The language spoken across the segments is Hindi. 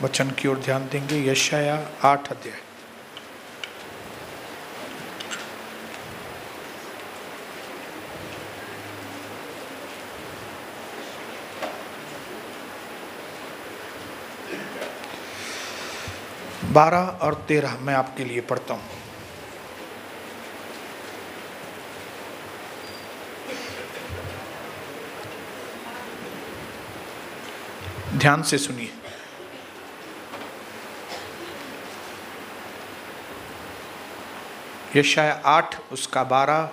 वचन की ओर ध्यान देंगे। यशाया 8 अध्याय। बारह और 13 मैं आपके लिए पढ़ता हूं। ध्यान से सुनिए। यशाया 8 उसका 12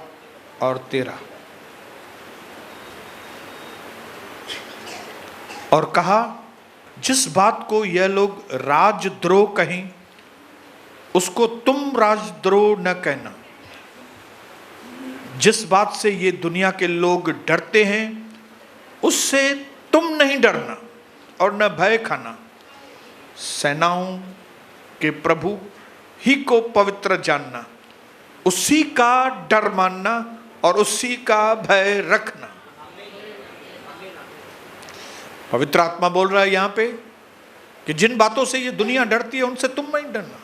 और 13। और कहा, जिस बात को यह लोग राजद्रोह कहें उसको तुम राजद्रोह न कहना। जिस बात से ये दुनिया के लोग डरते हैं उससे तुम नहीं डरना और न भय खाना। सेनाओं के प्रभु ही को पवित्र जानना, उसी का डर मानना और उसी का भय रखना। पवित्र आत्मा बोल रहा है यहां पे कि जिन बातों से ये दुनिया डरती है उनसे तुम नहीं डरना।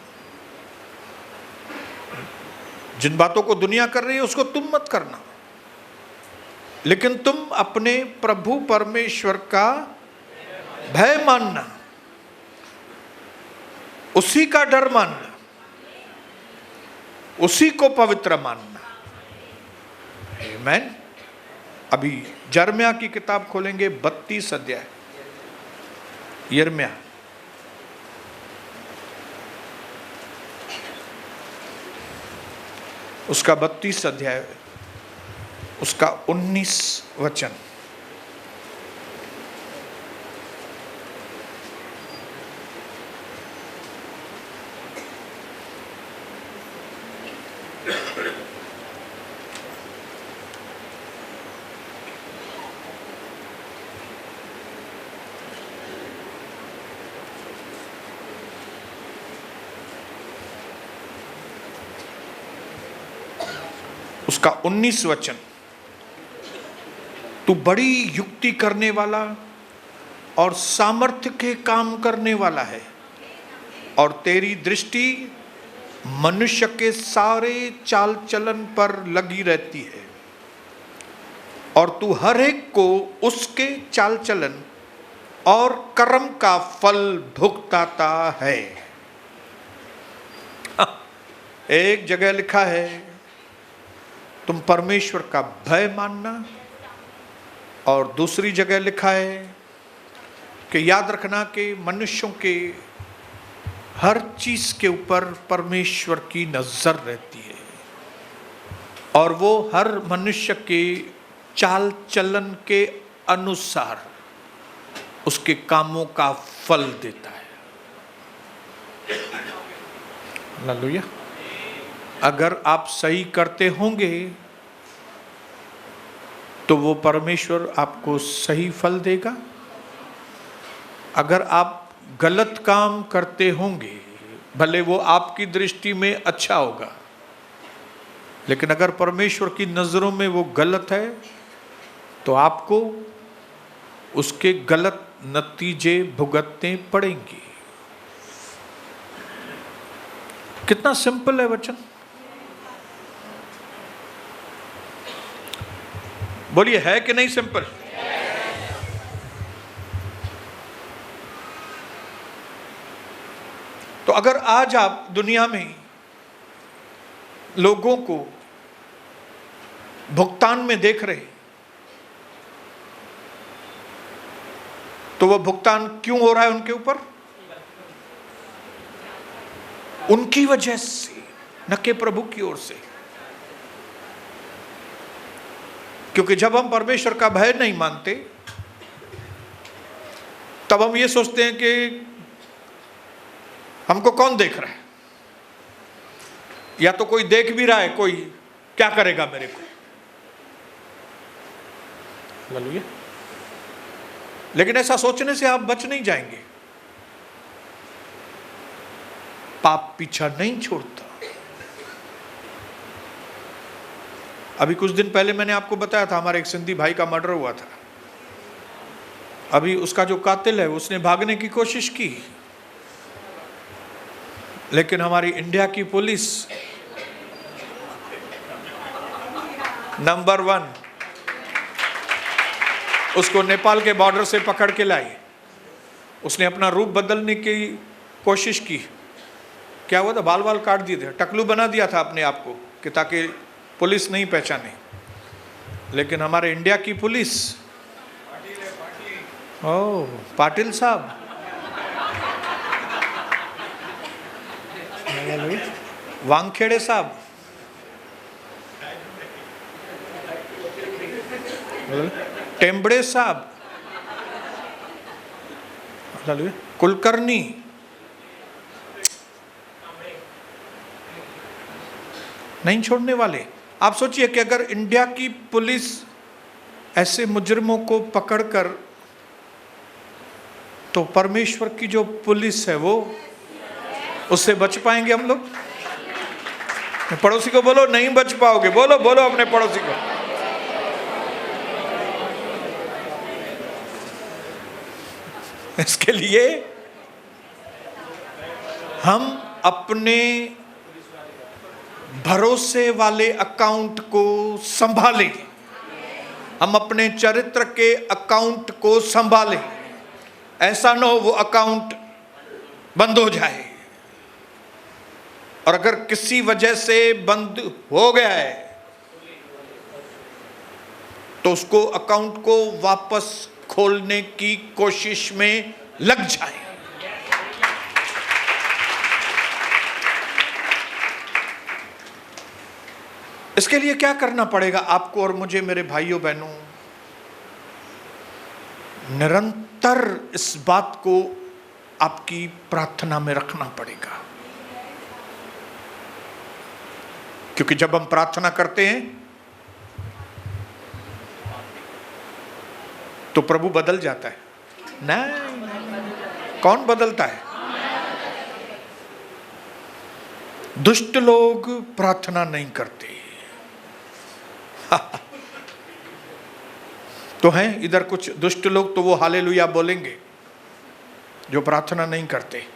जिन बातों को दुनिया कर रही है उसको तुम मत करना, लेकिन तुम अपने प्रभु परमेश्वर का भय मानना, उसी का डर मानना, उसी को पवित्र मानना। आमीन। अभी यिर्मयाह की किताब खोलेंगे 32 अध्याय। यिर्मयाह उसका 32 अध्याय उसका 19 वचन। उसका 19 वचन। तू बड़ी युक्ति करने वाला और सामर्थ्य के काम करने वाला है, और तेरी दृष्टि मनुष्य के सारे चाल चलन पर लगी रहती है, और तू हर एक को उसके चाल चलन और कर्म का फल भुगताता है। एक जगह लिखा है तुम परमेश्वर का भय मानना, और दूसरी जगह लिखा है कि याद रखना कि मनुष्यों के हर चीज के ऊपर परमेश्वर की नजर रहती है, और वो हर मनुष्य के चाल चलन के अनुसार उसके कामों का फल देता है। हालेलुया। अगर आप सही करते होंगे तो वो परमेश्वर आपको सही फल देगा। अगर आप गलत काम करते होंगे, भले वो आपकी दृष्टि में अच्छा होगा, लेकिन अगर परमेश्वर की नजरों में वो गलत है तो आपको उसके गलत नतीजे भुगतने पड़ेंगे। कितना सिंपल है वचन। बोलिए, है कि नहीं सिंपल? तो अगर आज आप दुनिया में लोगों को भुगतान में देख रहे, तो वह भुगतान क्यों हो रहा है उनके ऊपर? उनकी वजह से, न कि प्रभु की ओर से। क्योंकि जब हम परमेश्वर का भय नहीं मानते तब हम ये सोचते हैं कि हमको कौन देख रहा है, या तो कोई देख भी रहा है, कोई क्या करेगा मेरे को। हालेलुया। लेकिन ऐसा सोचने से आप बच नहीं जाएंगे। पाप पीछा नहीं छोड़ता। अभी कुछ दिन पहले मैंने आपको बताया था हमारे एक सिंधी भाई का मर्डर हुआ था। अभी उसका जो कातिल है उसने भागने की कोशिश की, लेकिन हमारी इंडिया की पुलिस नंबर 1, उसको नेपाल के बॉर्डर से पकड़ के लाई। उसने अपना रूप बदलने की कोशिश की। क्या हुआ था? बाल बाल काट दिए थे, टकलू बना दिया था अपने आप को कि ताकि पुलिस नहीं पहचाने। लेकिन हमारे इंडिया की पुलिस, ओह पाटिल साहब, वांगखेड़े साहब, टेम्बड़े साहब, कुलकर्णी, नहीं छोड़ने वाले। आप सोचिए कि अगर इंडिया की पुलिस ऐसे मुजरिमों को पकड़कर, तो परमेश्वर की जो पुलिस है वो, उससे बच पाएंगे हम लोग? पड़ोसी को बोलो नहीं बच पाओगे, बोलो बोलो अपने पड़ोसी को। इसके लिए हम अपने भरोसे वाले अकाउंट को संभालें, हम अपने चरित्र के अकाउंट को संभालें। ऐसा ना हो वो अकाउंट बंद हो जाए। और अगर किसी वजह से बंद हो गया है तो उसको अकाउंट को वापस खोलने की कोशिश में लग जाए। इसके लिए क्या करना पड़ेगा आपको और मुझे, मेरे भाइयों बहनों? निरंतर इस बात को आपकी प्रार्थना में रखना पड़ेगा। क्योंकि जब हम प्रार्थना करते हैं तो प्रभु बदल जाता है। नहीं, कौन बदलता है? दुष्ट लोग प्रार्थना नहीं करते। तो हैं इधर कुछ दुष्ट लोग, तो वो हालेलुया बोलेंगे जो प्रार्थना नहीं करते।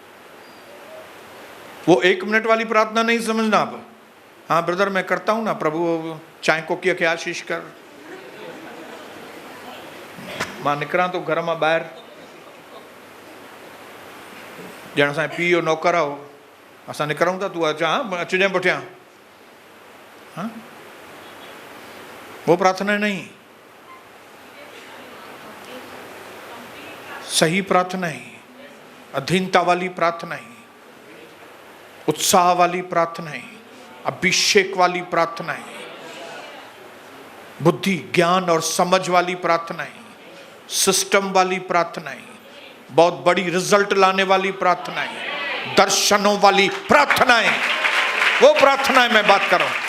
वो 1 मिनट वाली प्रार्थना नहीं समझना आप। हाँ ब्रदर मैं करता हूं ना, प्रभु चाय को किया के आशीष कर, मां निकरा तो घर में बाहर जण सां पीओ नौकर आओ, असां निकरूं था, तू अचा अचजांइ पुठियां। हाँ, वो प्रार्थना नहीं, सही प्रार्थना ही, अधीनता वाली प्रार्थना ही, उत्साह वाली प्रार्थना ही, अभिषेक वाली प्रार्थना ही, बुद्धि ज्ञान और समझ वाली प्रार्थना ही, सिस्टम वाली प्रार्थना ही, बहुत बड़ी रिजल्ट लाने वाली प्रार्थना ही, दर्शनों वाली प्रार्थनाएं, वो प्रार्थनाएं मैं बात कर रहा हूं।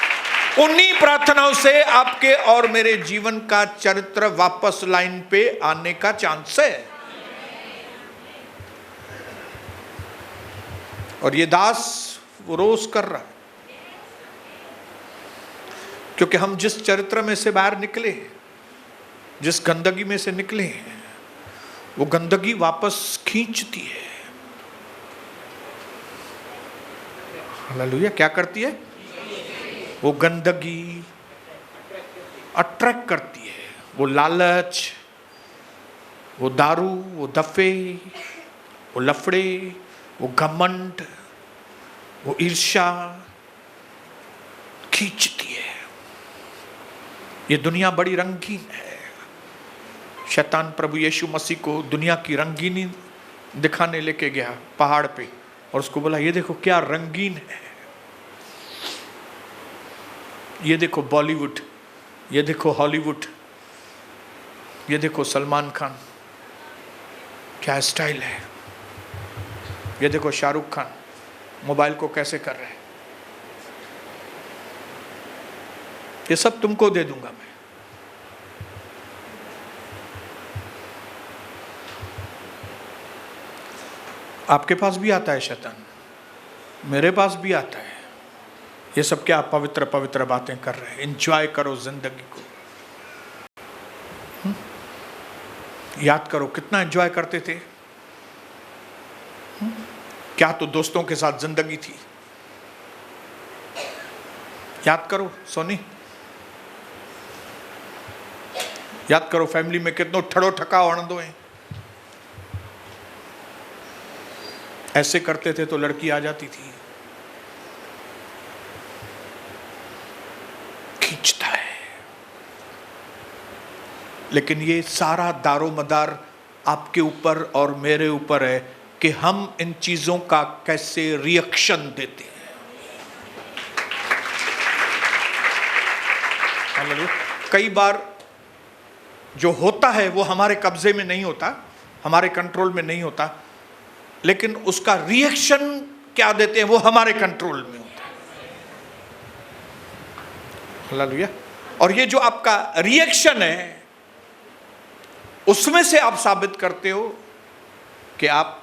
उन्हीं प्रार्थनाओं से आपके और मेरे जीवन का चरित्र वापस लाइन पे आने का चांस है। और ये दास वो रोज कर रहा है, क्योंकि हम जिस चरित्र में से बाहर निकले, जिस गंदगी में से निकले हैं, वो गंदगी वापस खींचती है। हालेलुया। क्या करती है? वो गंदगी अट्रैक्ट करती है। वो लालच, वो दारू, वो दफे, वो लफड़े, वो घमंड, वो ईर्ष्या खींचती है। ये दुनिया बड़ी रंगीन है। शैतान प्रभु यीशु मसीह को दुनिया की रंगीनी दिखाने लेके गया पहाड़ पे, और उसको बोला ये देखो क्या रंगीन है, ये देखो बॉलीवुड, ये देखो हॉलीवुड, ये देखो सलमान खान क्या स्टाइल है, ये देखो शाहरुख खान मोबाइल को कैसे कर रहे हैं, ये सब तुमको दे दूंगा मैं। आपके पास भी आता है शैतान, मेरे पास भी आता है। ये सब क्या पवित्र पवित्र बातें कर रहे हैं। एंजॉय करो जिंदगी को। याद करो कितना एंजॉय करते थे, क्या तो दोस्तों के साथ जिंदगी थी। याद करो सोनी, याद करो फैमिली में कितनो ठड़ो ठका वणंदो है। ऐसे करते थे तो लड़की आ जाती थी। खींचता है। लेकिन ये सारा दारोमदार आपके ऊपर और मेरे ऊपर है कि हम इन चीजों का कैसे रिएक्शन देते हैं। कई बार जो होता है वो हमारे कब्जे में नहीं होता, हमारे कंट्रोल में नहीं होता, लेकिन उसका रिएक्शन क्या देते हैं वो हमारे कंट्रोल में होता है। हालेलुया। और ये जो आपका रिएक्शन है उसमें से आप साबित करते हो कि आप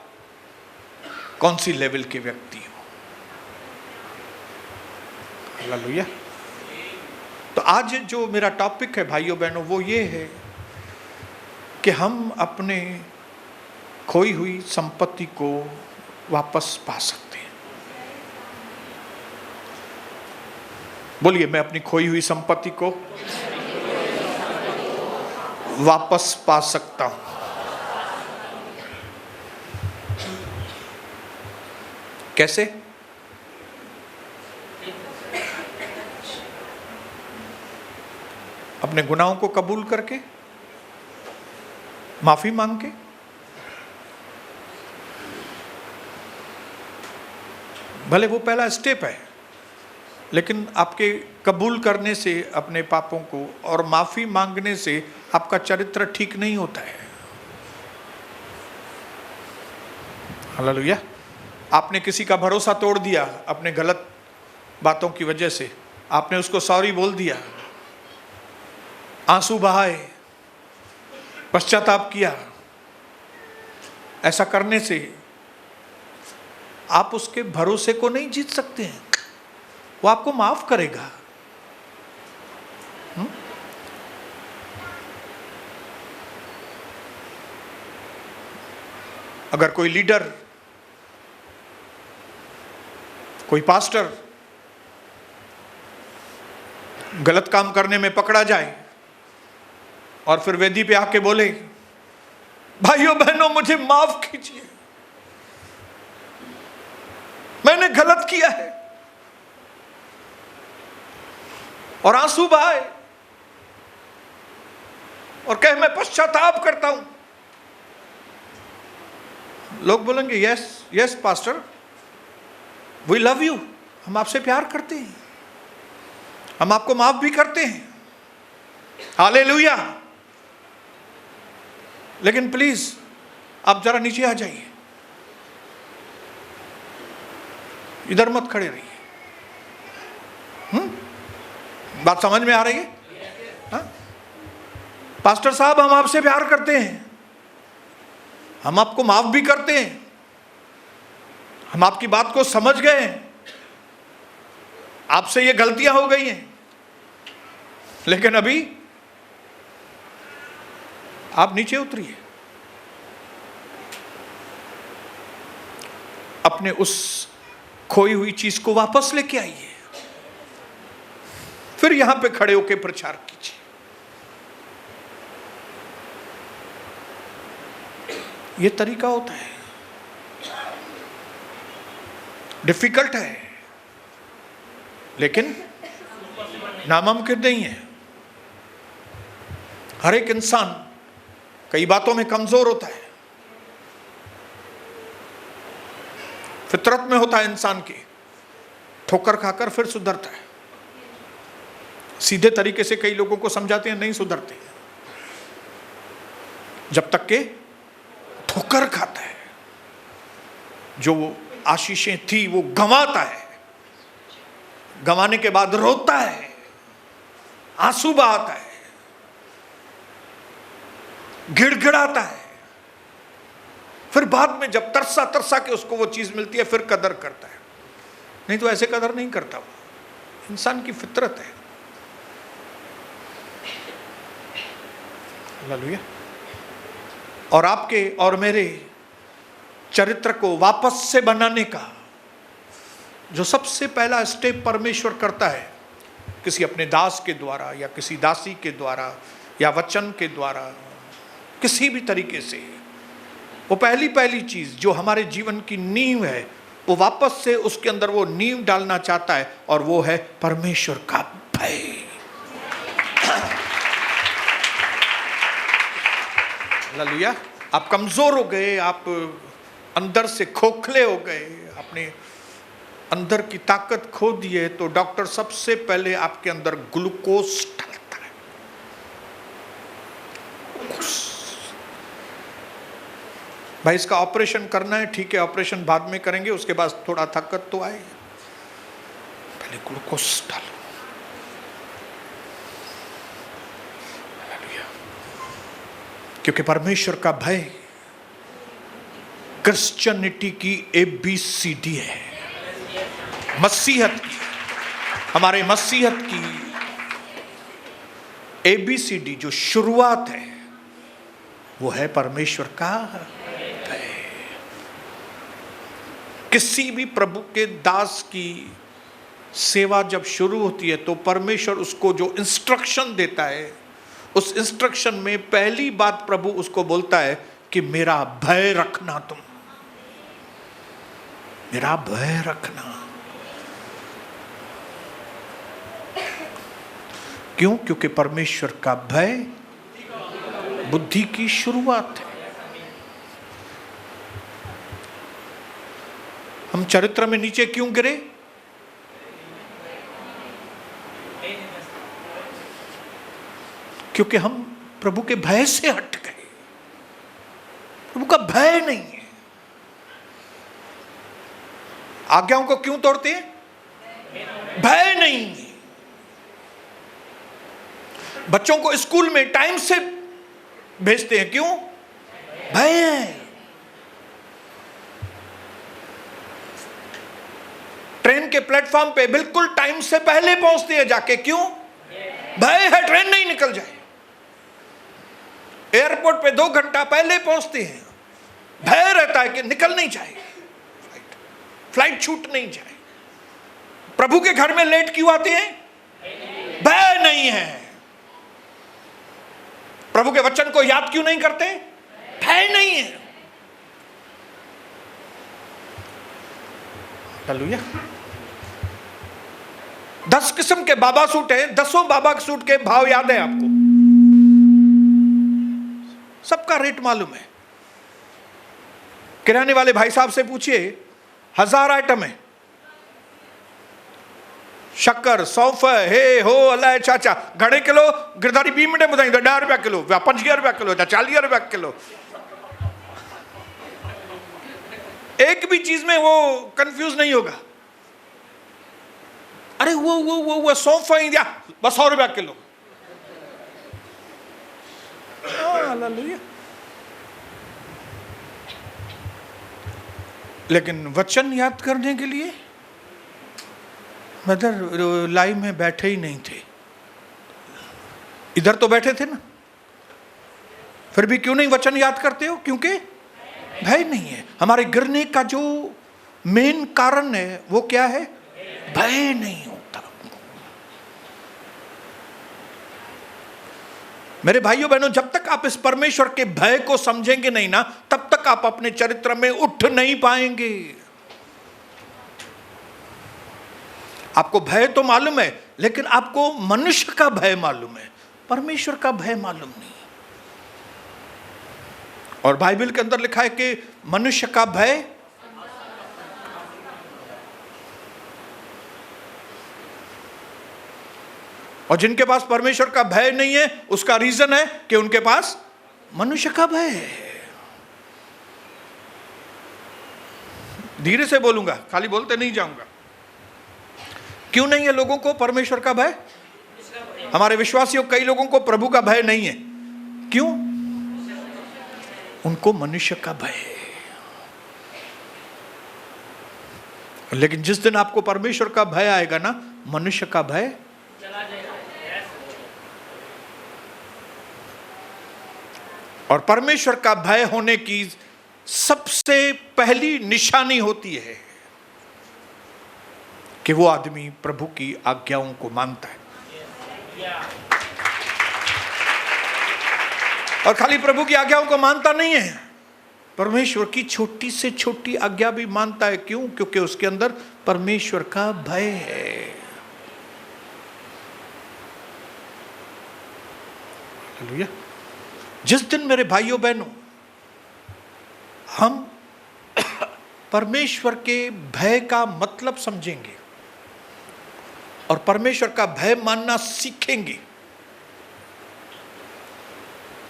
कौन सी लेवल के व्यक्ति हो। हालेलुया। तो आज जो मेरा टॉपिक है भाइयों बहनों वो ये है कि हम अपने खोई हुई संपत्ति को वापस पा सकते हैं। बोलिए, मैं अपनी खोई हुई संपत्ति को वापस पा सकता हूं। कैसे? अपने गुनाहों को कबूल करके, माफी मांग के। भले वो पहला स्टेप है, लेकिन आपके कबूल करने से अपने पापों को और माफी मांगने से आपका चरित्र ठीक नहीं होता है। हालेलुया। आपने किसी का भरोसा तोड़ दिया अपने गलत बातों की वजह से, आपने उसको सॉरी बोल दिया, आंसू बहाए, पश्चाताप किया। ऐसा करने से आप उसके भरोसे को नहीं जीत सकते हैं। वो आपको माफ करेगा। अगर कोई लीडर, कोई पास्टर गलत काम करने में पकड़ा जाए और फिर वेदी पे आके बोले, भाइयों बहनों मुझे माफ कीजिए, मैंने गलत किया है, और आंसू बहाए और कहे मैं पश्चाताप करता हूं, लोग बोलेंगे yes yes pastor, we love you, हम आपसे प्यार करते हैं, हम आपको माफ भी करते हैं। हालेलुया। लेकिन प्लीज आप जरा नीचे आ जाइए, इधर मत खड़े रहिए। बात समझ में आ रही है? हा? पास्टर साहब हम आपसे प्यार करते हैं, हम आपको माफ भी करते हैं, हम आपकी बात को समझ गए हैं, आपसे ये गलतियां हो गई हैं, लेकिन अभी आप नीचे उतरिए, अपने उस खोई हुई चीज को वापस लेके आइए, फिर यहां पे खड़े होकर प्रचार कीजिए। ये तरीका होता है। डिफिकल्ट है लेकिन नामुमकिन नहीं है। हर एक इंसान कई बातों में कमजोर होता है, फितरत में होता है इंसान की, ठोकर खाकर फिर सुधरता है। सीधे तरीके से कई लोगों को समझाते हैं, नहीं सुधरते जब तक के ठोकर खाता है। जो आशीषें थी वो गंवाता है, गंवाने के बाद रोता है, आंसू बहाता है, गिड़गिड़ाता है, फिर बाद में जब तरसा तरसा के उसको वो चीज मिलती है फिर कदर करता है। नहीं तो ऐसे कदर नहीं करता। वो इंसान की फितरत है। हालेलुया। और आपके और मेरे चरित्र को वापस से बनाने का जो सबसे पहला स्टेप परमेश्वर करता है, किसी अपने दास के द्वारा या किसी दासी के द्वारा या वचन के द्वारा, किसी भी तरीके से, वो पहली चीज जो हमारे जीवन की नींव है, वो वापस से उसके अंदर वो नींव डालना चाहता है, और वो है परमेश्वर का भय। हालेलुया। आप कमजोर हो गए, आप अंदर से खोखले हो गए, अपने अंदर की ताकत खो दिए, तो डॉक्टर सबसे पहले आपके अंदर ग्लूकोज डालता है। भाई इसका ऑपरेशन करना है, ठीक है, ऑपरेशन बाद में करेंगे, उसके बाद थोड़ा ताकत तो आए, पहले ग्लूकोज डालो। क्योंकि परमेश्वर का भय क्रिश्चियनिटी की ABCD है, मसीहत की, हमारे मसीहत की ABCD जो शुरुआत है वो है परमेश्वर का भय। किसी भी प्रभु के दास की सेवा जब शुरू होती है तो परमेश्वर उसको जो इंस्ट्रक्शन देता है, उस इंस्ट्रक्शन में पहली बात प्रभु उसको बोलता है कि मेरा भय रखना, तुम मेरा भय रखना। क्यों? क्योंकि परमेश्वर का भय बुद्धि की शुरुआत है। हम चरित्र में नीचे क्यों गिरे? क्योंकि हम प्रभु के भय से हट गए। प्रभु का भय नहीं है। आज्ञाओं को क्यों तोड़ते हैं? भय नहीं है। बच्चों को स्कूल में टाइम से भेजते हैं, क्यों? भय है। ट्रेन के प्लेटफॉर्म पे बिल्कुल टाइम से पहले पहुंचते हैं जाके, क्यों? भय है ट्रेन नहीं निकल जाए। एयरपोर्ट पे 2 घंटा पहले पहुंचते हैं, भय रहता है कि निकल नहीं जाए, फ्लाइट छूट नहीं जाए। प्रभु के घर में लेट क्यों आते हैं? भय नहीं है। प्रभु के वचन को याद क्यों नहीं करते? भय नहीं है। हालेलुया। 10 किस्म के बाबा सूट हैं, 10 बाबा सूट के भाव याद है आपको? सबका रेट मालूम है। किराने वाले भाई साहब से पूछिए, 1000 आइटम है, शक्कर, सौंफ, हे हो अल्लाह चाचा, घड़े किलो गिरधारी 20 मिनट बताई 10 रुपया किलो, 50 रुपया किलो, 40 रुपया किलो। एक भी चीज में वो कंफ्यूज नहीं होगा। अरे वो सौंफ ही दिया, बस 100 रुपया किलो। लेकिन वचन याद करने के लिए मदर लाइव में बैठे ही नहीं थे, इधर तो बैठे थे ना, फिर भी क्यों नहीं वचन याद करते हो? क्योंकि भय नहीं है। हमारे गिरने का जो मेन कारण है वो क्या है? भय नहीं होता। मेरे भाइयों बहनों, जब तक आप इस परमेश्वर के भय को समझेंगे नहीं ना, तब तक आप अपने चरित्र में उठ नहीं पाएंगे। आपको भय तो मालूम है, लेकिन आपको मनुष्य का भय मालूम है, परमेश्वर का भय मालूम नहीं। और बाइबल के अंदर लिखा है कि मनुष्य का भय और जिनके पास परमेश्वर का भय नहीं है, उसका रीजन है कि उनके पास मनुष्य का भय है। धीरे से बोलूंगा, खाली बोलते नहीं जाऊंगा। क्यों नहीं है लोगों को परमेश्वर का भय? हमारे विश्वासियों कई लोगों को प्रभु का भय नहीं है। क्यों? उनको मनुष्य का भय है। लेकिन जिस दिन आपको परमेश्वर का भय आएगा ना, मनुष्य का भय चला जाएगा। और परमेश्वर का भय होने की सबसे पहली निशानी होती है कि वो आदमी प्रभु की आज्ञाओं को मानता है। और खाली प्रभु की आज्ञाओं को मानता नहीं है, परमेश्वर की छोटी से छोटी आज्ञा भी मानता है। क्यों? क्योंकि उसके अंदर परमेश्वर का भय है। हालेलुया। जिस दिन मेरे भाइयों बहनों हम परमेश्वर के भय का मतलब समझेंगे और परमेश्वर का भय मानना सीखेंगे,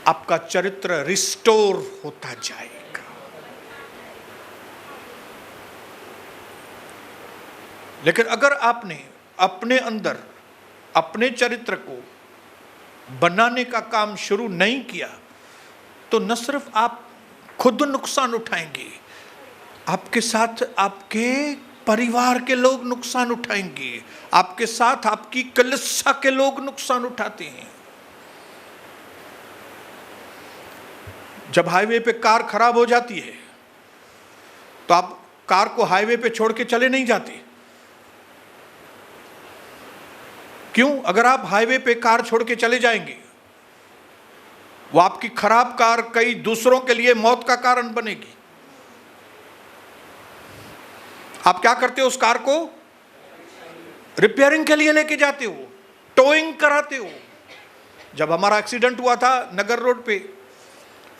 आपका चरित्र रिस्टोर होता जाएगा। लेकिन अगर आपने अपने अंदर अपने चरित्र को बनाने का काम शुरू नहीं किया तो न सिर्फ आप खुद नुकसान उठाएंगे, आपके साथ आपके परिवार के लोग नुकसान उठाएंगे, आपके साथ आपकी कलीसिया के लोग नुकसान उठाते हैं। जब हाईवे पे कार खराब हो जाती है तो आप कार को हाईवे पे छोड़ के चले नहीं जाते। क्यों? अगर आप हाईवे पे कार छोड़ के चले जाएंगे, वो आपकी खराब कार कई दूसरों के लिए मौत का कारण बनेगी। आप क्या करते हो? उस कार को रिपेयरिंग के लिए लेके जाते हो, टोइंग कराते हो। जब हमारा एक्सीडेंट हुआ था नगर रोड पे,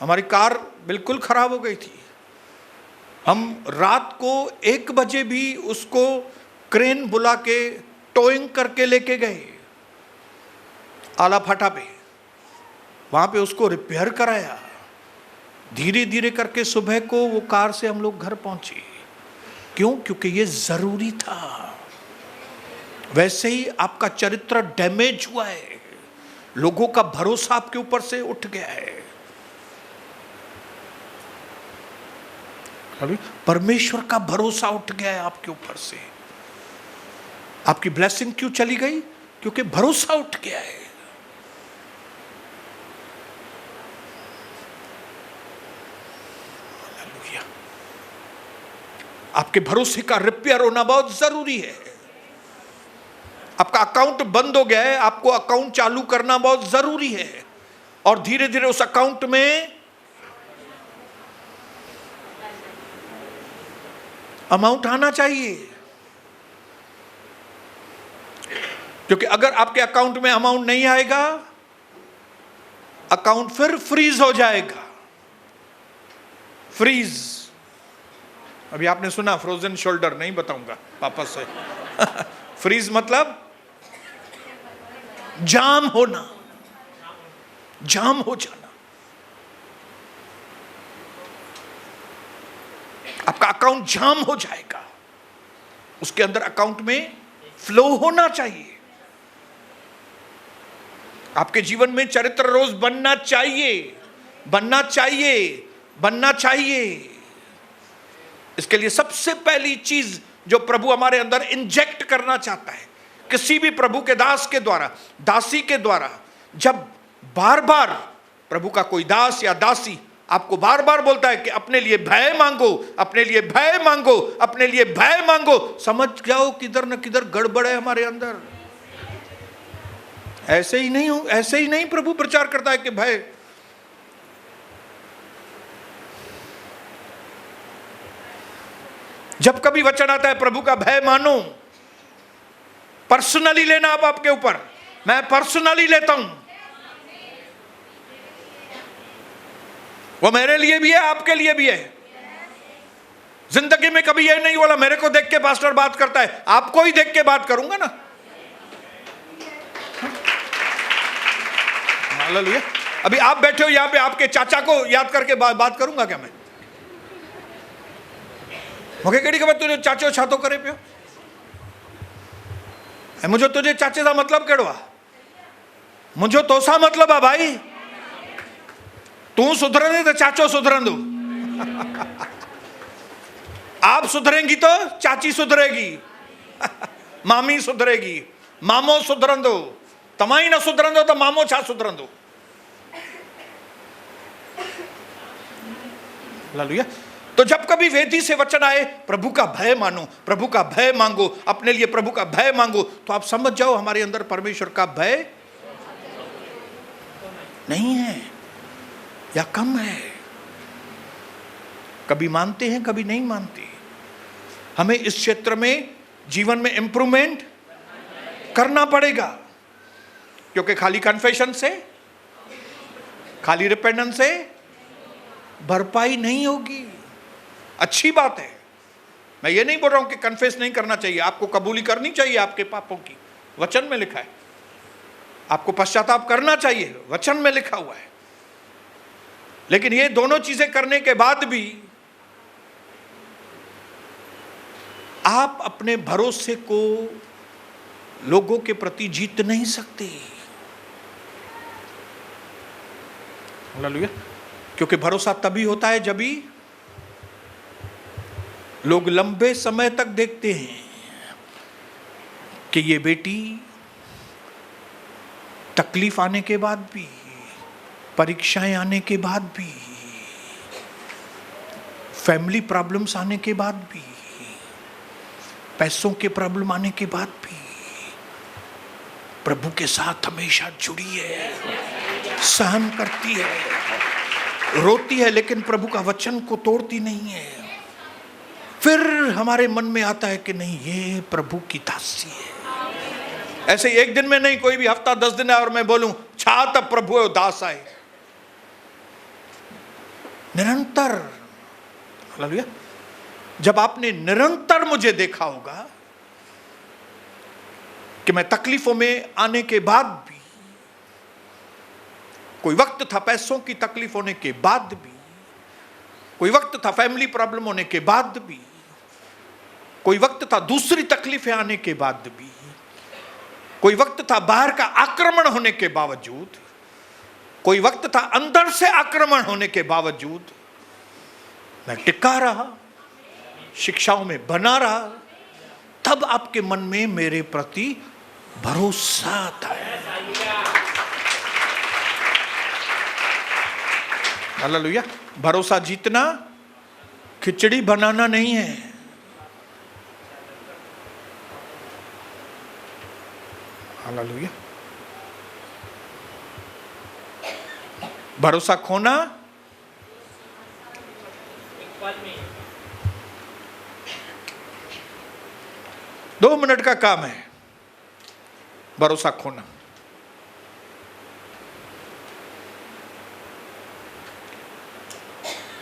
हमारी कार बिल्कुल खराब हो गई थी। हम रात को 1 बजे भी उसको क्रेन बुला के टोइंग करके लेके गए आला फाटा पे, वहां पे उसको रिपेयर कराया। धीरे धीरे करके सुबह को वो कार से हम लोग घर पहुंचे। क्यों? क्योंकि ये जरूरी था। वैसे ही आपका चरित्र डैमेज हुआ है, लोगों का भरोसा आपके ऊपर से उठ गया है। परमेश्वर का भरोसा उठ गया है आपके ऊपर से। आपकी ब्लेसिंग क्यों चली गई? क्योंकि भरोसा उठ गया है। हालेलुया। आपके भरोसे का रिपेयर होना बहुत जरूरी है। आपका अकाउंट बंद हो गया है, आपको अकाउंट चालू करना बहुत जरूरी है। और धीरे धीरे उस अकाउंट में अमाउंट आना चाहिए। क्योंकि अगर आपके अकाउंट में अमाउंट नहीं आएगा, अकाउंट फिर फ्रीज हो जाएगा। फ्रीज, अभी आपने सुना फ्रोजन शोल्डर, नहीं बताऊंगा वापस से। फ्रीज मतलब जाम होना, जाम हो जाना। आपका अकाउंट जाम हो जाएगा। उसके अंदर अकाउंट में फ्लो होना चाहिए। आपके जीवन में चरित्र रोज बनना चाहिए, बनना चाहिए, बनना चाहिए। इसके लिए सबसे पहली चीज जो प्रभु हमारे अंदर इंजेक्ट करना चाहता है, किसी भी प्रभु के दास के द्वारा, दासी के द्वारा, जब बार बार प्रभु का कोई दास या दासी आपको बार बार बोलता है कि अपने लिए भय मांगो, अपने लिए भय मांगो, अपने लिए भय मांगो, समझ जाओ किधर न किधर गड़बड़ है हमारे अंदर। ऐसे ही नहीं हो, ऐसे ही नहीं प्रभु प्रचार करता है कि भय। जब कभी वचन आता है प्रभु का भय मानो, पर्सनली लेना आप आपके ऊपर। मैं पर्सनली लेता हूं, वो मेरे लिए भी है, आपके लिए भी है। जिंदगी में कभी यह नहीं बोला मेरे को देख के पास्टर बात करता है, आपको ही देख के बात करूंगा ना। हालेलुया। अभी आप बैठे हो यहां पे, आपके चाचा को याद करके बात करूंगा क्या मैं? मुझे कड़ी खबर तुझे चाचो छातो करे पियो, मुझे तुझे चाचे का मतलब केड़वा, मुझे तो सा मतलब है भाई। तू सुधरे तो चाचो सुधरंदो। आप सुधरेंगी तो चाची सुधरेगी, मामी सुधरेगी, मामो सुधरंदो, तमाई न सुधरंदो तो मामो छा सुधरंदो। हालेलुया। तो जब कभी वेदी से वचन आए प्रभु का भय मानो, प्रभु का भय मांगो, अपने लिए प्रभु का भय मांगो, तो आप समझ जाओ हमारे अंदर परमेश्वर का भय नहीं है या कम है। कभी मानते हैं, कभी नहीं मानते। हमें इस क्षेत्र में जीवन में इंप्रूवमेंट करना पड़ेगा, क्योंकि खाली कन्फेशन से, खाली रिपेंडेंस से भरपाई नहीं होगी। अच्छी बात है, मैं ये नहीं बोल रहा हूं कि कन्फेस नहीं करना चाहिए, आपको कबूली करनी चाहिए आपके पापों की, वचन में लिखा है। आपको पश्चाताप करना चाहिए, वचन में लिखा हुआ है। लेकिन ये दोनों चीजें करने के बाद भी आप अपने भरोसे को लोगों के प्रति जीत नहीं सकते। हालेलुया। क्योंकि भरोसा तभी होता है जब भी लोग लंबे समय तक देखते हैं कि ये बेटी तकलीफ आने के बाद भी, परीक्षाएं आने के बाद भी, फैमिली प्रॉब्लम्स आने के बाद भी, पैसों के प्रॉब्लम आने के बाद भी प्रभु के साथ हमेशा जुड़ी है, सहन करती है, रोती है, लेकिन प्रभु का वचन को तोड़ती नहीं है। फिर हमारे मन में आता है कि नहीं, ये प्रभु की दासी है। ऐसे एक दिन में नहीं, कोई भी हफ्ता 10 दिन है और मैं बोलूं छा तब प्रभु दास आए। निरंतर, हालेलुया। जब आपने निरंतर मुझे देखा होगा कि मैं तकलीफों में आने के बाद भी, कोई वक्त था पैसों की तकलीफ होने के बाद भी, कोई वक्त था फैमिली प्रॉब्लम होने के बाद भी, कोई वक्त था दूसरी तकलीफें आने के बाद भी, कोई वक्त था बाहर का आक्रमण होने के बावजूद, कोई वक्त था अंदर से आक्रमण होने के बावजूद मैं टिका रहा, शिक्षाओं में बना रहा। तब आपके मन में मेरे प्रति भरोसा आता है। हालेलुया। भरोसा जीतना खिचड़ी बनाना नहीं है। हालेलुया। भरोसा खोना दो मिनट का काम है, भरोसा खोना।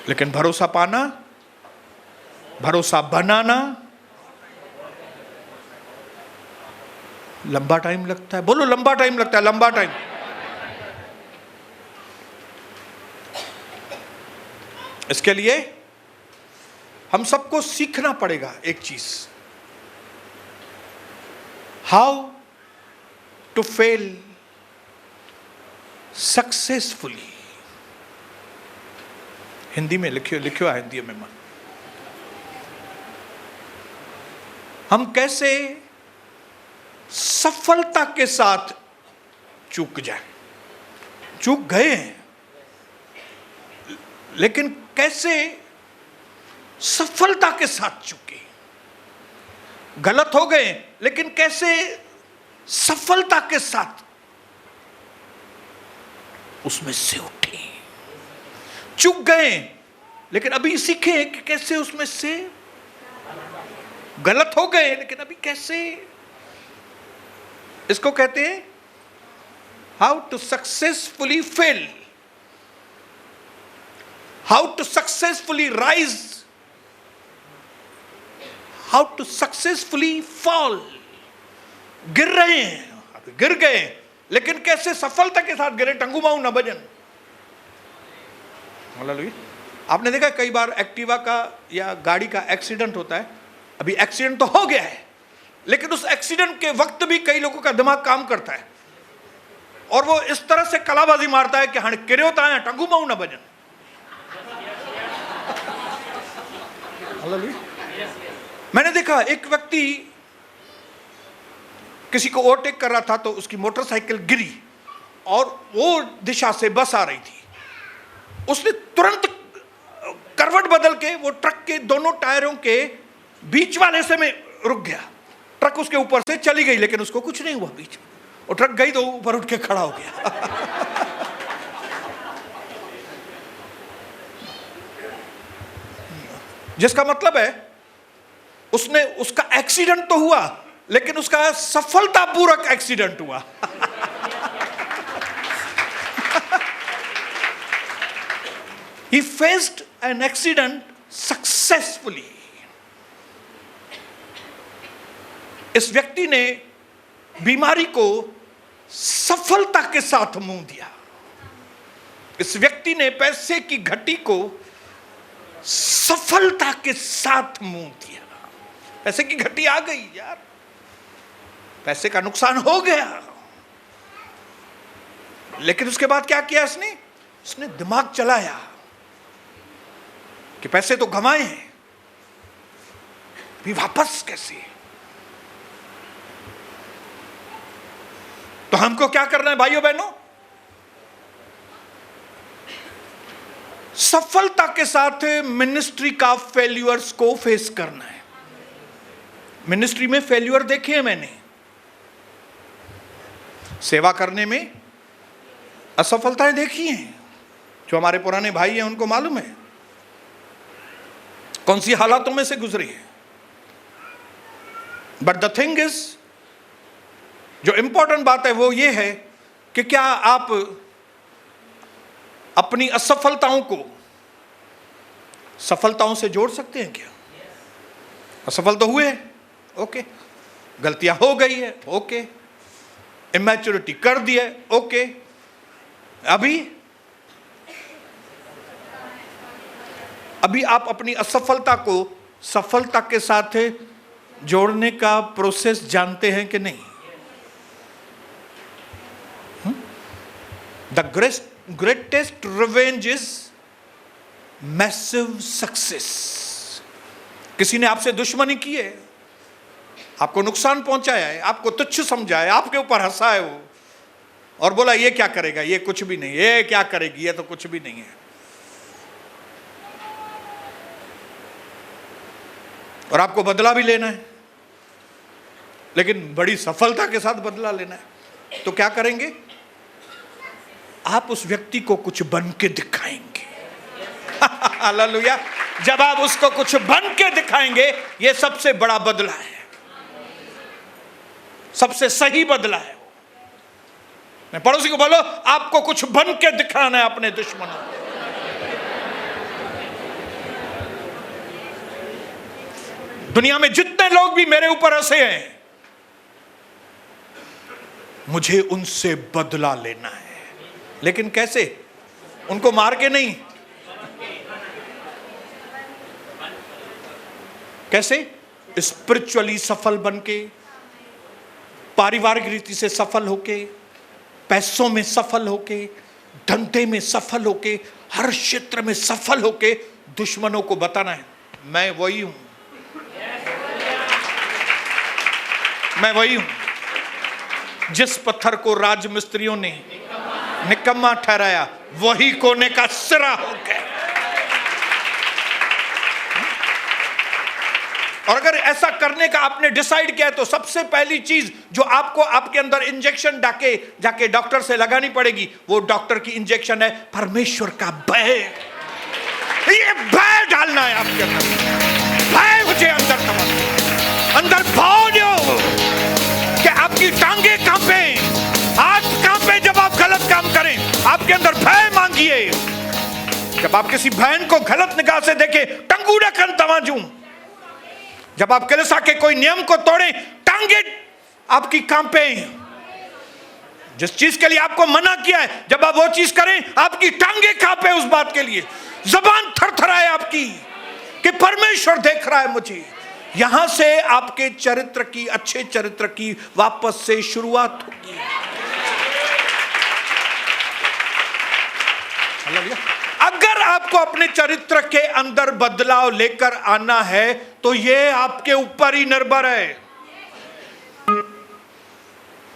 लेकिन भरोसा पाना, भरोसा बनाना लंबा टाइम लगता है। बोलो लंबा टाइम लगता है, लंबा टाइम। इसके लिए हम सबको सीखना पड़ेगा एक चीज, how to fail successfully. Hindi में लिखियो है, हिंदी में मन। हम कैसे सफलता के साथ चूक जाए। चूक गए हैं, लेकिन कैसे सफलता के साथ चूके। गलत हो गए, लेकिन कैसे सफलता के साथ उसमें से उठे। चूक गए, लेकिन अभी सीखे कि कैसे उसमें से, गलत हो गए लेकिन अभी कैसे। इसको कहते हैं how to successfully fail, how to successfully rise, how to successfully fall. गिर रहे हैं, अभी गिर गए, लेकिन कैसे सफलता के साथ गिरे। टंगू माऊ न भजन। आपने देखा कई बार एक्टिवा का या गाड़ी का एक्सीडेंट होता है। अभी एक्सीडेंट तो हो गया है, लेकिन उस एक्सीडेंट के वक्त भी कई लोगों का दिमाग काम करता है और वो इस तरह से कलाबाजी मारता है कि हाँ किरे होता है टंगू माऊ न भजन। मैंने देखा एक व्यक्ति किसी को ओवरटेक कर रहा था, तो उसकी मोटरसाइकिल गिरी और वो दिशा से बस आ रही थी। उसने तुरंत करवट बदल के वो ट्रक के दोनों टायरों के बीच वाले हिस्से में रुक गया। ट्रक उसके ऊपर से चली गई, लेकिन उसको कुछ नहीं हुआ बीच में। और ट्रक गई तो ऊपर उठ के खड़ा हो गया। जिसका मतलब है उसका एक्सीडेंट तो हुआ, लेकिन उसका सफलतापूर्वक एक्सीडेंट हुआ। He faced an accident successfully. इस व्यक्ति ने बीमारी को सफलता के साथ मुंह दिया। इस व्यक्ति ने पैसे की घटी को सफलता के साथ मुंह दिया। पैसे की घटी आ गई यार, पैसे का नुकसान हो गया, लेकिन उसके बाद क्या किया इसने दिमाग चलाया कि पैसे तो गंवाए हैं, भी वापस कैसे। तो हमको क्या करना है भाइयों बहनों? सफलता के साथ मिनिस्ट्री का फेल्यूअर्स को फेस करना है। मिनिस्ट्री में फेल्यूअर देखे हैं मैंने, सेवा करने में असफलताएं देखी हैं। जो हमारे पुराने भाई हैं उनको मालूम है कौन सी हालातों में से गुजरे हैं। बट द थिंग इज, जो इंपॉर्टेंट बात है वो ये है कि क्या आप अपनी असफलताओं को सफलताओं से जोड़ सकते हैं क्या? असफल तो हुए, ओके, गलतियां हो गई है, ओके, इमैच्योरिटी कर दी है, ओके, अभी आप अपनी असफलता को सफलता के साथ जोड़ने का प्रोसेस जानते हैं कि नहीं? The greatest revenge is massive success. किसी ने आपसे दुश्मनी की है, आपको नुकसान पहुंचाया है, आपको तुच्छ समझा है, आपके ऊपर हंसा है वो, और बोला ये क्या करेगा, ये कुछ भी नहीं, ये क्या करेगी, ये तो कुछ भी नहीं है, और आपको बदला भी लेना है, लेकिन बड़ी सफलता के साथ बदला लेना है। तो क्या करेंगे? आप उस व्यक्ति को कुछ बन के दिखाएंगे। हालेलुया। जब आप उसको कुछ बन के दिखाएंगे, ये सबसे बड़ा बदला है, सबसे सही बदला है। मैं पड़ोसी को बोलो, आपको कुछ बन के दिखाना है अपने दुश्मनों को। दुनिया में जितने लोग भी मेरे ऊपर हंसे हैं, मुझे उनसे बदला लेना है। लेकिन कैसे? उनको मार के नहीं। कैसे? स्पिरिचुअली सफल बन के, पारिवारिक रीति से सफल होके, पैसों में सफल होके, धंधे में सफल होके, हर क्षेत्र में सफल होके दुश्मनों को बताना है, मैं वही हूं, मैं वही हूं। जिस पत्थर को राजमिस्त्रियों ने निकम्मा ठहराया, वही कोने का सिरा हो गया। और अगर ऐसा करने का आपने डिसाइड किया, तो सबसे पहली चीज जो आपको आपके अंदर इंजेक्शन जाके डॉक्टर से लगानी पड़ेगी, वो डॉक्टर की इंजेक्शन है परमेश्वर का भय। ये भय डालना है आपके अंदर। भय मुझे अंदर भाव दो कि आपकी टांगे कांपे, हाथ कांपे जब आप गलत काम करें। आपके अंदर भय मांगिए। जब आप किसी बहन को गलत निगाह से देखें, टंगूड़ा कन तवाजू। जब आप कलीसिया के कोई नियम को तोड़ें, टांगे आपकी कांपे। जिस चीज के लिए आपको मना किया है, जब आप वो चीज करें, आपकी टांगे कांपे उस बात के लिए। जबान थरथराए आपकी कि परमेश्वर देख रहा है मुझे। यहां से आपके चरित्र की, अच्छे चरित्र की वापस से शुरुआत होगी। अगर आपको अपने चरित्र के अंदर बदलाव लेकर आना है, तो ये आपके ऊपर ही निर्भर है।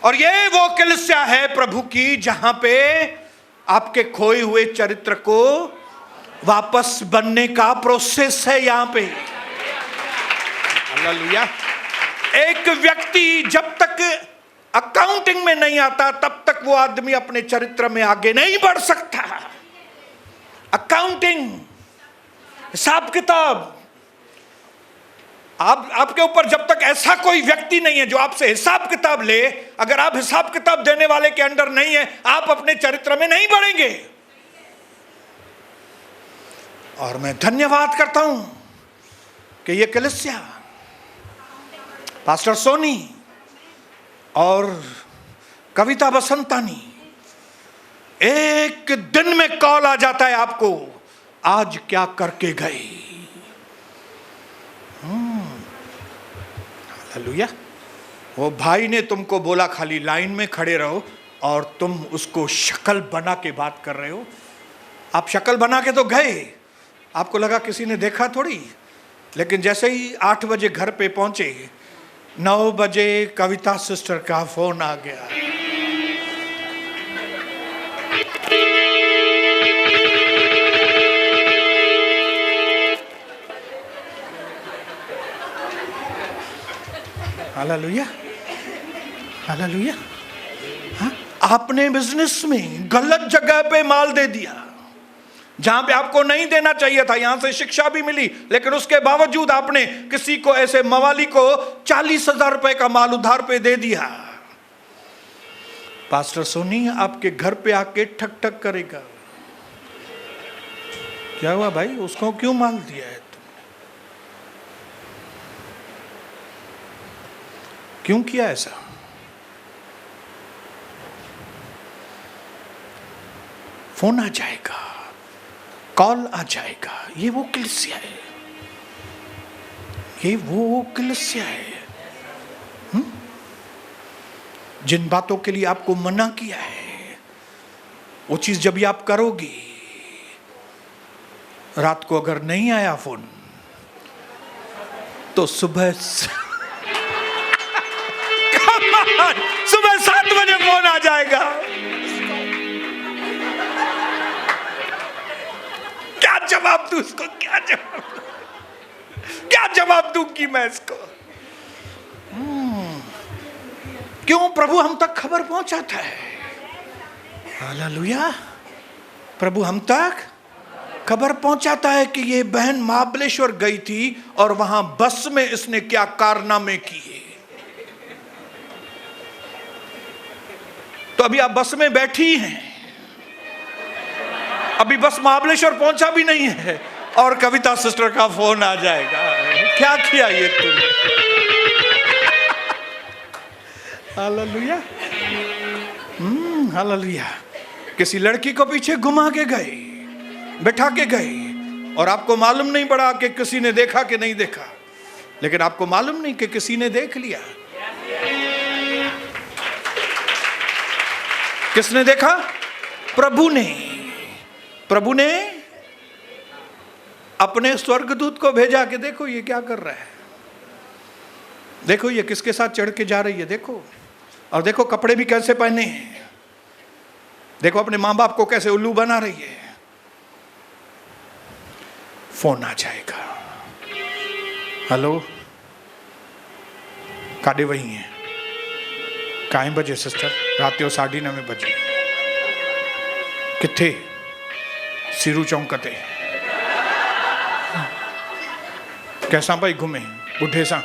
और ये वो कलीसिया है प्रभु की, जहां पे आपके खोए हुए चरित्र को वापस बनने का प्रोसेस है यहां पे। हालेलुया। एक व्यक्ति जब तक अकाउंटिंग में नहीं आता तब तक वो आदमी अपने चरित्र में आगे नहीं बढ़ सकता। अकाउंटिंग, हिसाब किताब, आपके ऊपर जब तक ऐसा कोई व्यक्ति नहीं है जो आपसे हिसाब किताब ले, अगर आप हिसाब किताब देने वाले के अंडर नहीं है, आप अपने चरित्र में नहीं बढ़ेंगे। और मैं धन्यवाद करता हूं कि ये कलीसिया, पास्टर सोनी और कविता बसंतानी, एक दिन में कॉल आ जाता है आपको, आज क्या करके गए। हालेलुया। वो भाई ने तुमको बोला खाली लाइन में खड़े रहो और तुम उसको शक्ल बना के बात कर रहे हो। आप शक्ल बना के तो गए, आपको लगा किसी ने देखा थोड़ी, लेकिन जैसे ही 8 बजे घर पे पहुंचे, 9 बजे कविता सिस्टर का फोन आ गया। Hallelujah, hallelujah. हाँ? आपने बिजनेस में गलत जगह पे माल दे दिया, जहां पे आपको नहीं देना चाहिए था। यहां से शिक्षा भी मिली, लेकिन उसके बावजूद आपने किसी को, ऐसे मवाली को 40,000 रुपए का माल उधार पे दे दिया। पास्टर सोनी आपके घर पे आके ठक ठक करेगा, क्या हुआ भाई, उसको क्यों माल दिया है तुमने, क्यों किया ऐसा। फोन आ जाएगा, कॉल आ जाएगा। ये वो कलीसिया है, ये वो कलीसिया है जिन बातों के लिए आपको मना किया है, वो चीज जब भी आप करोगे, रात को अगर नहीं आया फोन तो सुबह 7 बजे फोन आ जाएगा। क्या जवाब दूं उसको, क्या जवाब दूं कि मैं इसको। क्यों प्रभु हम तक खबर पहुंचाता है। हालेलुया। प्रभु हम तक खबर पहुंचाता है कि ये बहन महाबलेश्वर गई थी और वहां बस में इसने क्या कारनामे किए। तो अभी आप बस में बैठी हैं, अभी बस महाबलेश्वर पहुंचा भी नहीं है और कविता सिस्टर का फोन आ जाएगा। क्या किया ये तुमने। Hallelujah, hallelujah. किसी लड़की को पीछे घुमा के गए, बैठा के गए, और आपको मालूम नहीं पड़ा कि किसी ने देखा कि नहीं देखा, लेकिन आपको मालूम नहीं कि किसी ने देख लिया। किसने देखा? प्रभु ने। प्रभु ने अपने स्वर्गदूत को भेजा कि देखो ये क्या कर रहा है, देखो ये किसके साथ चढ़ के जा रही है, देखो, और देखो कपड़े भी कैसे पहने हैं, देखो अपने मां बाप को कैसे उल्लू बना रही है। फोन आ जाएगा, हेलो, काडे वही हैं, काएं बजे सिस्टर, रात जो 9:30 बजे, किथे, सिरू चौंक ते, कैसा भाई घूमे बुढ़े सा।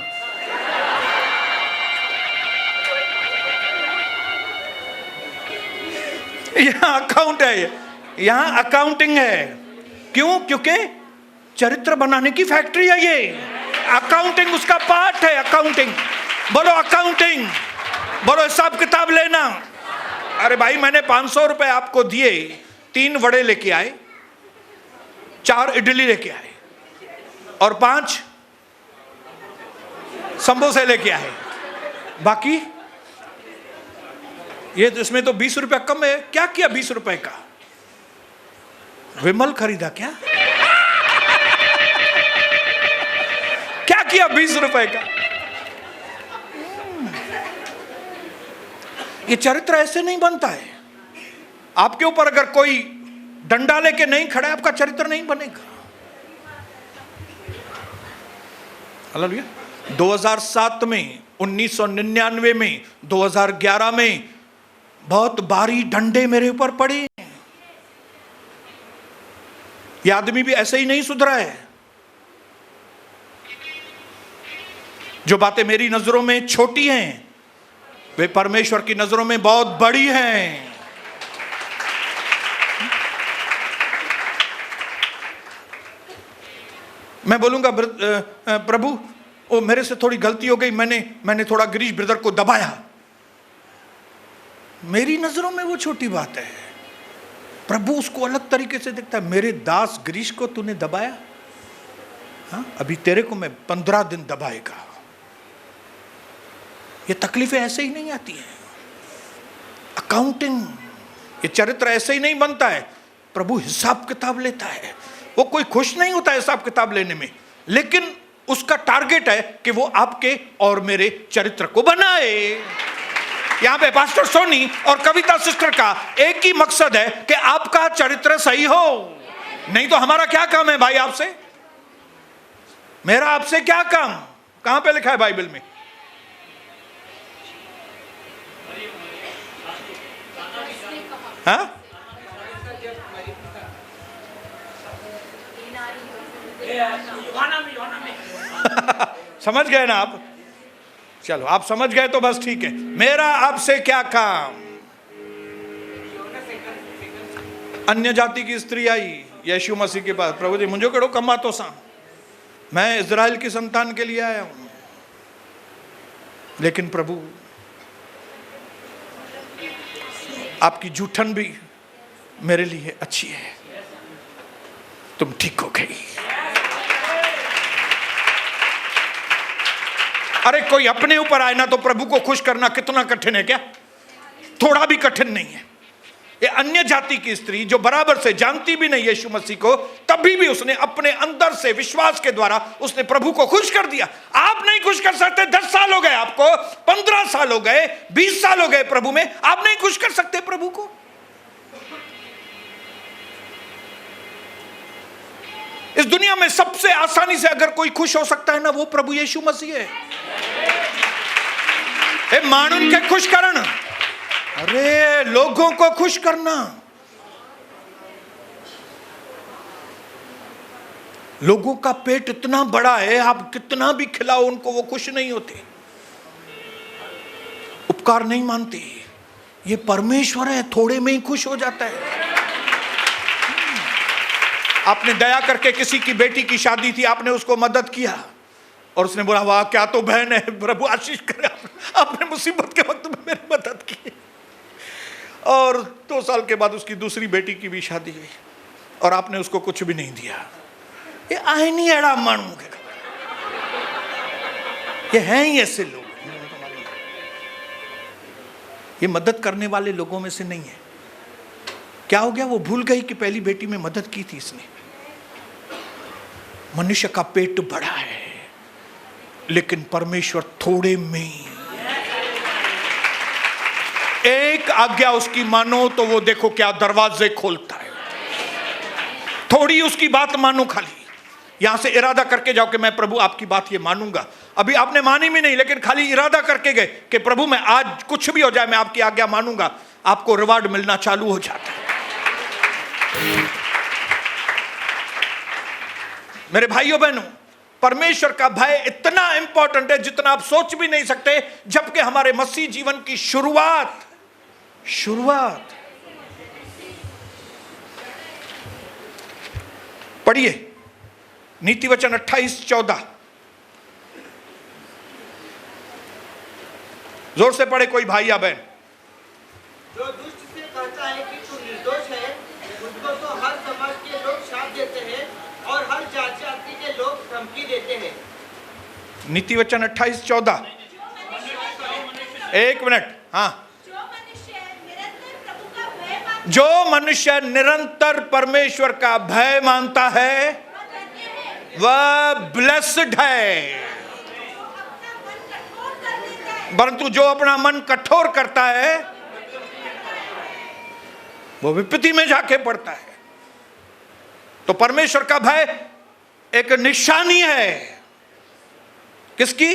यहाँ अकाउंट है, यहाँ अकाउंटिंग है। क्यों? क्योंकि चरित्र बनाने की फैक्ट्री है ये। अकाउंटिंग उसका पार्ट है। अकाउंटिंग बोलो, अकाउंटिंग बोलो, हिसाब किताब लेना। अरे भाई मैंने 500 रुपए आपको दिए, 3 वड़े लेके आए, 4 इडली लेके आए और 5 समोसे लेके आए, बाकी ये इसमें तो 20 रुपया कम है। क्या किया 20 रुपए का? विमल खरीदा क्या? क्या किया 20 रुपए का? ये चरित्र ऐसे नहीं बनता है। आपके ऊपर अगर कोई डंडा लेके नहीं खड़ा है, आपका चरित्र नहीं बनेगा। हालेलुया। 2007 में, 1999 में, 2011 में बहुत भारी डंडे मेरे ऊपर पड़े। ये आदमी भी ऐसे ही नहीं सुधरा है। जो बातें मेरी नजरों में छोटी हैं, वे परमेश्वर की नजरों में बहुत बड़ी हैं। मैं बोलूंगा प्रभु वो मेरे से थोड़ी गलती हो गई, मैंने थोड़ा गिरीश ब्रदर को दबाया। मेरी नजरों में वो छोटी बात है, प्रभु उसको अलग तरीके से देखता है। मेरे दास गिरीश को तूने दबाया, हाँ, अभी तेरे को मैं 15 दिन दबाएगा। ये तकलीफें ऐसे ही नहीं आती हैं। अकाउंटिंग, ये चरित्र ऐसे ही नहीं बनता है। प्रभु हिसाब किताब लेता है। वो कोई खुश नहीं होता है हिसाब किताब लेने में, लेकिन उसका टारगेट है कि वो आपके और मेरे चरित्र को बनाए। यहां पे पास्टर सोनी और कविता सिस्टर का एक ही मकसद है कि आपका चरित्र सही हो। नहीं तो हमारा क्या काम है भाई आपसे? मेरा आपसे क्या काम? कहां पे लिखा है बाइबल में? हाँ? समझ गए ना आप? चलो आप समझ गए तो बस ठीक है। मेरा आपसे क्या काम? अन्य जाति की स्त्री आई यीशु मसीह के पास, प्रभु जी मुझे कड़ो कमा तो सा, मैं इजराइल की संतान के लिए आया हूं। लेकिन प्रभु आपकी जूठन भी मेरे लिए अच्छी है, तुम ठीक हो गई। अरे कोई अपने ऊपर आए ना तो प्रभु को खुश करना कितना कठिन है क्या? थोड़ा भी कठिन नहीं है। ये अन्य जाति की स्त्री जो बराबर से जानती भी नहीं यीशु मसीह को, तभी भी उसने अपने अंदर से विश्वास के द्वारा उसने प्रभु को खुश कर दिया। आप नहीं खुश कर सकते। 10 साल हो गए आपको, 15 साल हो गए, 20 साल हो गए प्रभु में, आप नहीं खुश कर सकते प्रभु को। इस दुनिया में सबसे आसानी से अगर कोई खुश हो सकता है ना, वो प्रभु यीशु मसीह है। मानुन के खुश करना, अरे लोगों को खुश करना। लोगों का पेट इतना बड़ा है, आप कितना भी खिलाओ उनको, वो खुश नहीं होते, उपकार नहीं मानते। ये परमेश्वर है, थोड़े में ही खुश हो जाता है। आपने दया करके किसी की बेटी की शादी थी, आपने उसको मदद किया और उसने बोला वाह क्या तो बहन है, प्रभु आशीष करे। आपने मुसीबत के वक्त में मेरी मदद की। और 2 साल के बाद उसकी दूसरी बेटी की भी शादी हुई और आपने उसको कुछ भी नहीं दिया। ये आए नहीं एड़ा मानू के, ये हैं ही ऐसे लोग। ये मदद करने वाले लोगों में से नहीं है। क्या हो गया? वो भूल गई कि पहली बेटी में मदद की थी इसने। मनुष्य का पेट बड़ा है, लेकिन परमेश्वर थोड़े में, एक आज्ञा उसकी मानो तो वो देखो क्या दरवाजे खोलता है। थोड़ी उसकी बात मानो, खाली यहां से इरादा करके जाओ कि मैं प्रभु आपकी बात ये मानूंगा। अभी आपने मानी भी नहीं, लेकिन खाली इरादा करके गए कि प्रभु मैं आज कुछ भी हो जाए मैं आपकी आज्ञा मानूंगा, आपको रिवार्ड मिलना चालू हो जाता है। मेरे भाइयों बहनों, परमेश्वर का भय इतना इंपॉर्टेंट है जितना आप सोच भी नहीं सकते। जबकि हमारे मसीह जीवन की शुरुआत पढ़िए नीति वचन 28-14, जोर से पढ़े कोई भाई या बहन। जो दुष्ट से कहता है कि तू निर्दोष है, उसको तो हर समाज के लोग शाप देते हैं और हर जाति के लोग धमकी देते हैं। नीति वचन 28-14, एक मिनट। हाँ, जो मनुष्य निरंतर परमेश्वर का भय मानता है वह ब्लेस्ड है, परंतु जो अपना मन कठोर करता है वो विपत्ति में जाके पड़ता है। तो परमेश्वर का भय एक निशानी है। किसकी?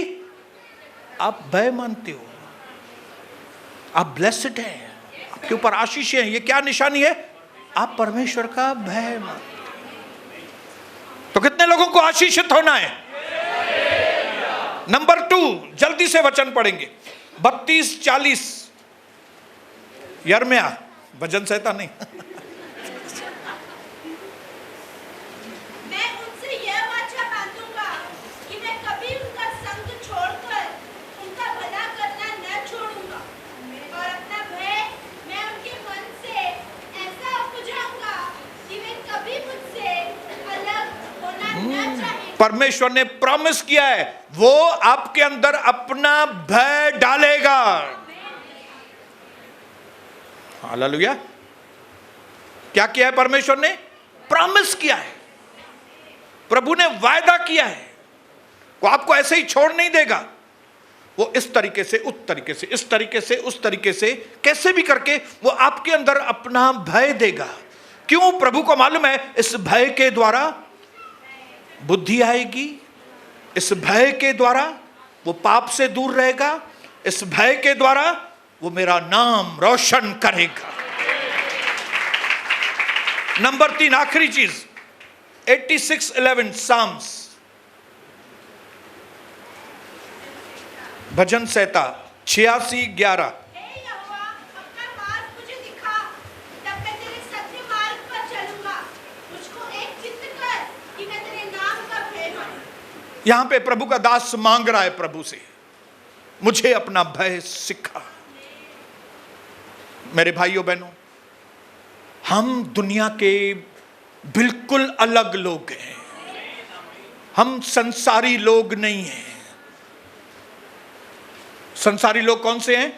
आप भय मानते हो, आप ब्लेस्ड हैं, आपके ऊपर आशीष है। ये क्या निशानी है? आप परमेश्वर का भय मानते हो। तो कितने लोगों को आशीषित होना है? नंबर 2, जल्दी से वचन पढ़ेंगे 32-40 यिर्मयाह, भजन संहिता नहीं। मैं उनसे यह वाचा बांधूंगा कि मैं कभी उनका संग छोड़कर उनका भला करना न छोड़ूंगा, और अपना भय मैं उनके मन से ऐसा बुझाऊंगा कि वे कभी मुझसे अलग होना न चाहेंगे। परमेश्वर ने प्रॉमिस किया है, वो आपके अंदर अपना भय डालेगा। हालेलुया। क्या किया है परमेश्वर ने? प्रॉमिस किया है। प्रभु ने वायदा किया है, वो आपको ऐसे ही छोड़ नहीं देगा। वो इस तरीके से, उस तरीके से, इस तरीके से, उस तरीके से, कैसे भी करके वो आपके अंदर अपना भय देगा। क्यों? प्रभु को मालूम है इस भय के द्वारा बुद्धि आएगी, इस भय के द्वारा वो पाप से दूर रहेगा, इस भय के द्वारा वो मेरा नाम रोशन करेगा। नंबर 3, आखिरी चीज 86:11 साम्स, भजन संहिता 86:11। हे यहोवा, अपना मार्ग मुझे दिखा, तब मैं तेरे सत्य मार्ग पर चलूंगा। मुझको एक चित्त कर कि मैं तेरे नाम का भय मानूं। यहां पे प्रभु का दास मांग रहा है प्रभु से, मुझे अपना भय सिखा। मेरे भाइयों बहनों, हम दुनिया के बिल्कुल अलग लोग हैं। हम संसारी लोग नहीं हैं। संसारी लोग कौन से हैं?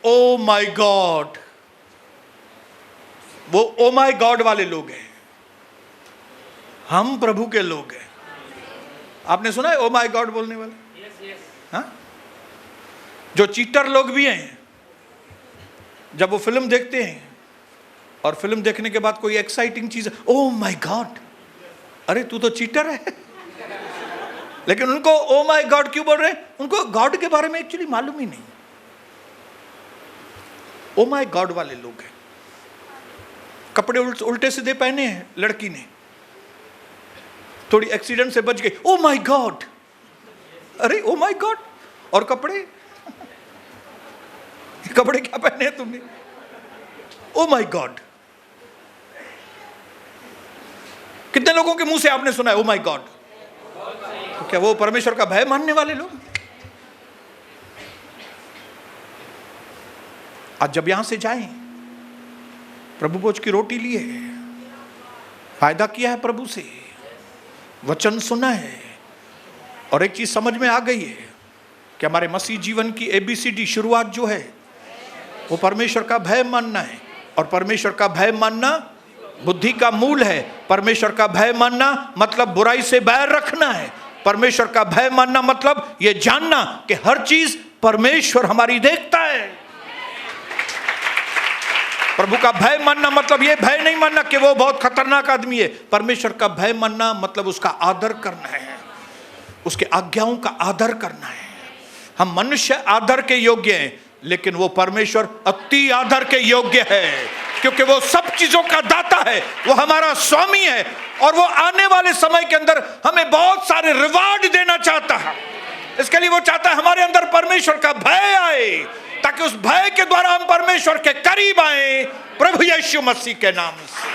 ओ माय गॉड, वो ओ माय गॉड वाले लोग हैं। हम प्रभु के लोग हैं। आपने सुना है ओ माय गॉड बोलने वाले? हाँ? जो चीटर लोग भी हैं, जब वो फिल्म देखते हैं और फिल्म देखने के बाद कोई एक्साइटिंग चीज, ओ माय गॉड, अरे तू तो चीटर है। लेकिन उनको ओ माय गॉड क्यों बोल रहे हैं? उनको गॉड के बारे में एक्चुअली मालूम ही नहीं। ओ माय गॉड वाले लोग हैं। कपड़े उल्टे सीधे पहने हैं लड़की ने, थोड़ी एक्सीडेंट से बच गई, ओ माय गॉड, अरे ओ माय गॉड। और कपड़े कपड़े क्या पहने हैं तुमने? Oh my God. कितने लोगों के मुंह से आपने सुना है ओ माय गॉड? तो क्या वो परमेश्वर का भय मानने वाले लोग? आज जब यहां से जाएं, प्रभु भोज की रोटी लिए, फायदा किया है प्रभु से, वचन सुना है, और एक चीज समझ में आ गई है कि हमारे मसीह जीवन की ABCD शुरुआत जो है वो परमेश्वर का भय मानना है। और परमेश्वर का भय मानना बुद्धि का मूल है। परमेश्वर का भय मानना मतलब बुराई से बैर रखना है। परमेश्वर का भय मानना मतलब ये जानना कि हर चीज परमेश्वर हमारी देखता है। प्रभु का भय मानना मतलब ये भय नहीं मानना कि वो बहुत खतरनाक आदमी है। परमेश्वर का भय मानना मतलब उसका आदर करना है, उसके आज्ञाओं का आदर करना है। हम मनुष्य आदर के योग्य हैं, लेकिन वो परमेश्वर अति आदर के योग्य है, क्योंकि वो सब चीजों का दाता है, वो हमारा स्वामी है, और वो आने वाले समय के अंदर हमें बहुत सारे रिवार्ड देना चाहता है। इसके लिए वो चाहता है हमारे अंदर परमेश्वर का भय आए, ताकि उस भय के द्वारा हम परमेश्वर के करीब आए, प्रभु यीशु मसीह के नाम से।